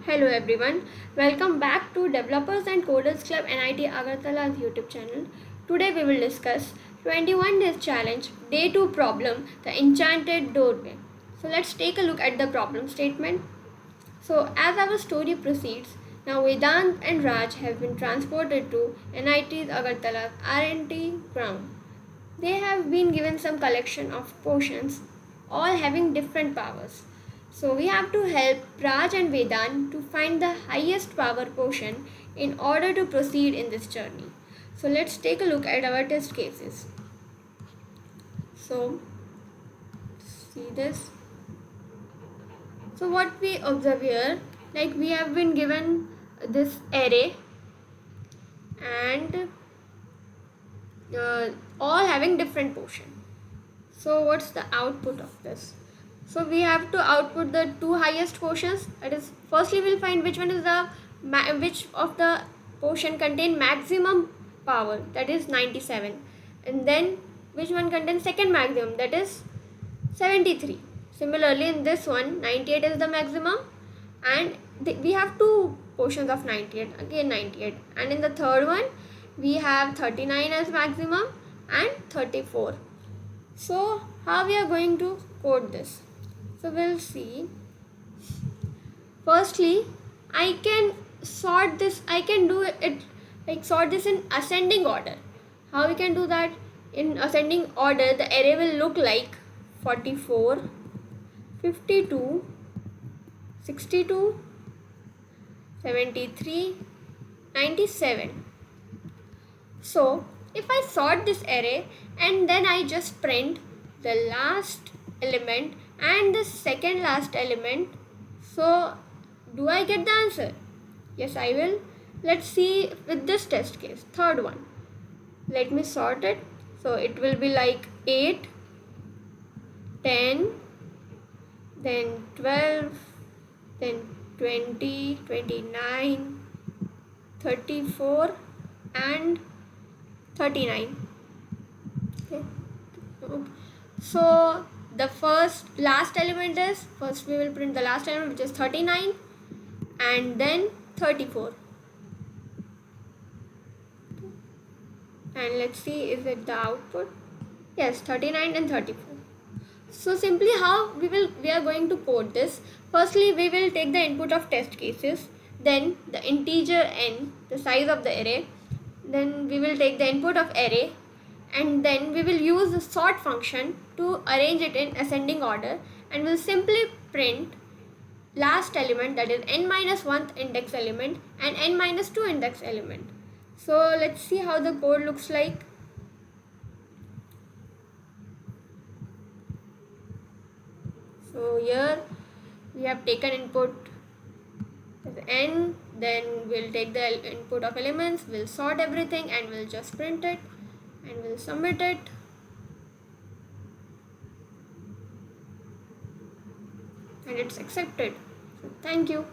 Hello everyone, welcome back to Developers and Coders Club NIT Agartala's YouTube channel. Today we will discuss 21 days challenge day 2 problem, the enchanted doorway. So let's take a look at the problem statement. So as our story proceeds, now Vedant and Raj have been transported to NIT's Agartala's R&D ground. They have been given some collection of potions, all having different powers. So we have to help Raj and Vedant to find the highest power potion in order to proceed in this journey. So let's take a look at our test cases. So see this. So what we observe here, like we have been given this array and all having different potion. So what's the output of this? So we have to output the two highest potions. That is, firstly we'll find which one is which of the potion contain maximum power, that is 97, and then which one contains second maximum, that is 73. Similarly in this one 98 is the maximum, and we have two potions of 98, again 98, and in the third one we have 39 as maximum and 34. So how we are going to code this? So we'll see. Firstly, I can sort this, I can do it like sort this in ascending order. How we can do that? In ascending order, the array will look like 44, 52, 62, 73, 97. So if I sort this array and then I just print the last element and the second last element, so do I get the answer? Yes, I will. Let's see with this test case, third one. Let me sort it. So it will be like 8, 10, then 12, then 20, 29, 34 and 39. Okay. So the last element is, first we will print the last element, which is 39, and then 34. And let's see, is it the output? Yes, 39 and 34. So simply how we are going to code this. Firstly, we will take the input of test cases, then the integer n, the size of the array, then we will take the input of array, and then we will use the sort function to arrange it in ascending order, and we'll simply print last element, that is n minus 1th index element and n minus 2 index element. So let's see how the code looks like. So here we have taken input as n, then we'll take the input of elements, we'll sort everything and we'll just print it and we'll submit it. And it's accepted. So thank you.